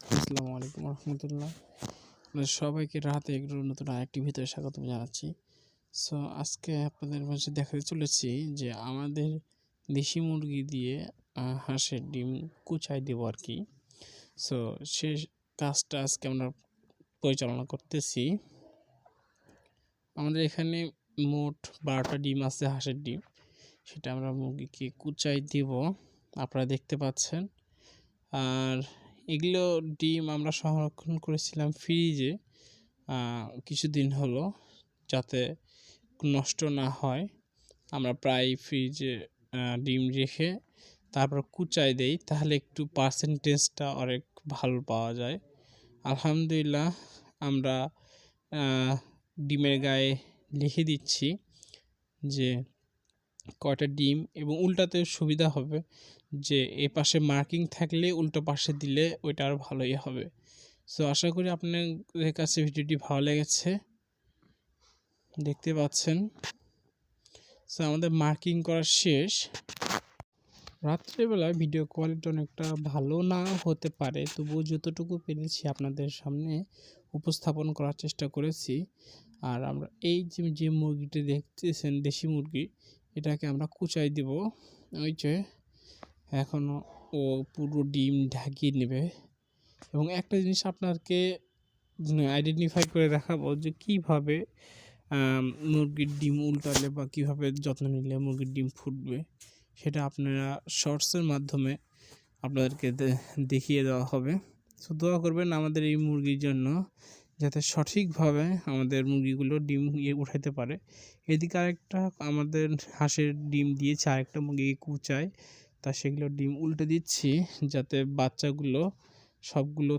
আসসালামু আলাইকুম রহমতুল্লাহ। সবাইকে রাতে এগুলোর নতুন আরেকটি ভিতরে স্বাগতম জানাচ্ছি। সো আজকে আপনাদের মাঝে দেখাতে চলেছি যে আমাদের দেশি মুরগি দিয়ে হাঁসের ডিম কুচাই দেবো আর কি। সো সে কাজটা আজকে আমরা পরিচালনা করতেছি। আমাদের এখানে মোট 12টা ডিম আছে, হাঁসের ডিম। সেটা আমরা মুরগিকে কুচাই দেব, আপনারা দেখতে পাচ্ছেন। আর এগুলো ডিম আমরা সংরক্ষণ করেছিলাম ফ্রিজে কিছুদিন হলো, যাতে নষ্ট না হয়। আমরা প্রায় ফ্রিজে ডিম রেখে তারপর কুচাই দেই, তাহলে একটু পার্সেন্টেজটা অনেক ভালো পাওয়া যায়। আলহামদুলিল্লাহ, আমরা ডিমের গায়ে লিখে দিচ্ছি যে কয়টা ডিম, এবং উল্টাতে সুবিধা হবে যে এ পাশে মার্কিং থাকলে উল্টো পাশে দিলে ওইটা আরও ভালোই হবে। সো আশা করি আপনাদের কাছে ভিডিওটি ভালো লেগেছে, দেখতে পাচ্ছেন। সো আমাদের মার্কিং করা শেষ। রাত্রেবেলা ভিডিও কোয়ালিটি অনেকটা ভালো না হতে পারে, তবুও যতটুকু পেরেছি আপনাদের সামনে উপস্থাপন করার চেষ্টা করেছি। আর আমরা এই যে মুরগিটি দেখতেছেন, দেশি মুরগি, এটাকে আমরা কুচাই দিব। ওই যে এখনও ও পুরো ডিম ঢাকিয়ে নেবে। এবং একটা জিনিস আপনাকে আইডেন্টিফাই করে দেখাবো যে কীভাবে মুরগির ডিম উল্টালে বা কীভাবে যত্ন নিলে মুরগির ডিম ফুটবে, সেটা আপনারা শর্টসের মাধ্যমে আপনাদেরকে দেখিয়ে দেওয়া হবে। সো দোয়া করবেন আমাদের এই মুরগির জন্য, যাতে সঠিকভাবে আমাদের মুরগিগুলো ডিম উঠাইতে পারে। এদিকে আরেকটা আমাদের হাঁসের ডিম দিয়েছে, আরেকটা মুরগিকে কুচায়, তা সেগুলো ডিম উল্টে দিচ্ছি যাতে বাচ্চাগুলো সবগুলো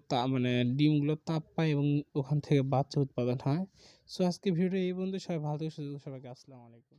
ডিমগুলো তাপ পায় এবং ওখান থেকে বাচ্চা উৎপাদন হয়। সো আজকে ভিডিওটা এই পর্যন্ত। সবাই ভালো থেকে সুযোগ, সবাইকে আসসালামু আলাইকুম।